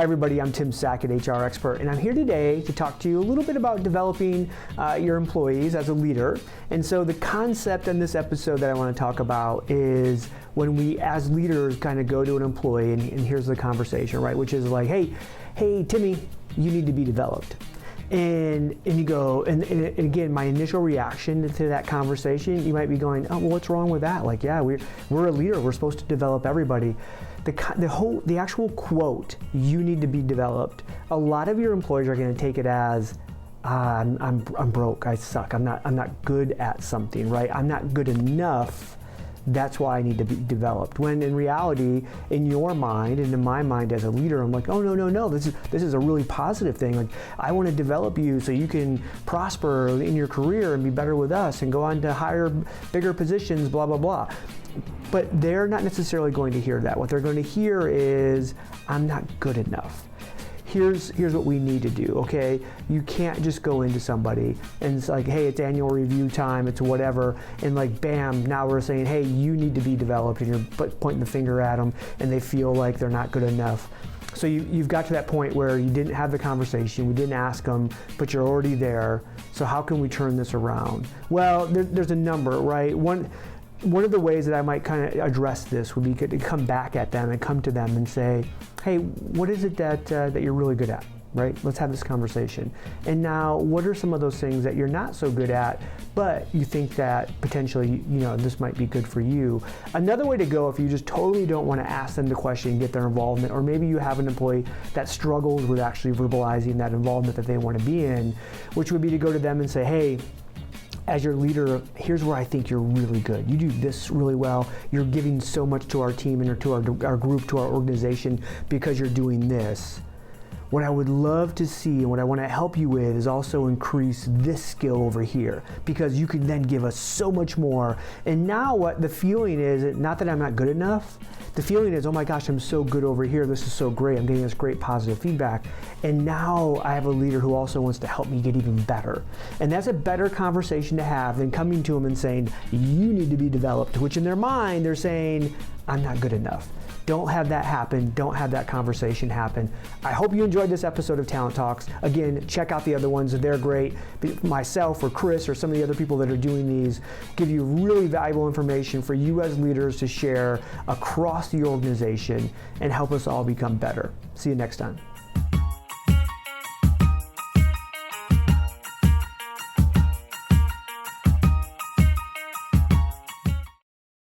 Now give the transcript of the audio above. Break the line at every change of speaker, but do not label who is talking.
everybody, I'm Tim Sackett, HR expert, and I'm here today to talk to you a little bit about developing your employees as a leader. And so the concept in this episode that I want to talk about is when we as leaders kind of go to an employee and here's the conversation, right? Which is like, hey Timmy, you need to be developed. And you go, and again, my initial reaction to that conversation, you might be going, oh, well, what's wrong with that? Like, yeah, we're a leader, we're supposed to develop everybody. The actual quote, you need to be developed, a lot of your employees are going to take it as, I'm broke, I suck, I'm not good at something, right? I'm not good enough. That's why I need to be developed. When in reality, in your mind and in my mind as a leader, I'm like, oh no, this is a really positive thing. Like, I want to develop you so you can prosper in your career and be better with us and go on to higher, bigger positions, blah, blah, blah. But they're not necessarily going to hear that. What they're going to hear is, I'm not good enough. Here's what we need to do, okay? You can't just go into somebody and it's like, hey, it's annual review time, it's whatever, and like, bam, now we're saying, hey, you need to be developed, and you're pointing the finger at them, and they feel like they're not good enough. So you've got to that point where you didn't have the conversation, we didn't ask them, but you're already there, so how can we turn this around? Well, there's a number, right? One of the ways that I might kind of address this would be to come back at them and come to them and say, hey, what is it that you're really good at, right? Let's have this conversation. And now, what are some of those things that you're not so good at, but you think that potentially, this might be good for you? Another way to go, if you just totally don't want to ask them the question and get their involvement, or maybe you have an employee that struggles with actually verbalizing that involvement that they want to be in, which would be to go to them and say, hey, as your leader, here's where I think you're really good. You do this really well. You're giving so much to our team and to our group, to our organization, because you're doing this. What I would love to see and what I want to help you with is also increase this skill over here, because you can then give us so much more. And now what the feeling is, not that I'm not good enough, the feeling is, oh my gosh, I'm so good over here. This is so great. I'm getting this great positive feedback. And now I have a leader who also wants to help me get even better. And that's a better conversation to have than coming to them and saying, you need to be developed, which in their mind, they're saying, I'm not good enough. Don't have that happen. Don't have that conversation happen. I hope you enjoyed this episode of Talent Talks. Again, check out the other ones. They're great. Myself or Chris or some of the other people that are doing these give you really valuable information for you as leaders to share across the organization and help us all become better. See you next time.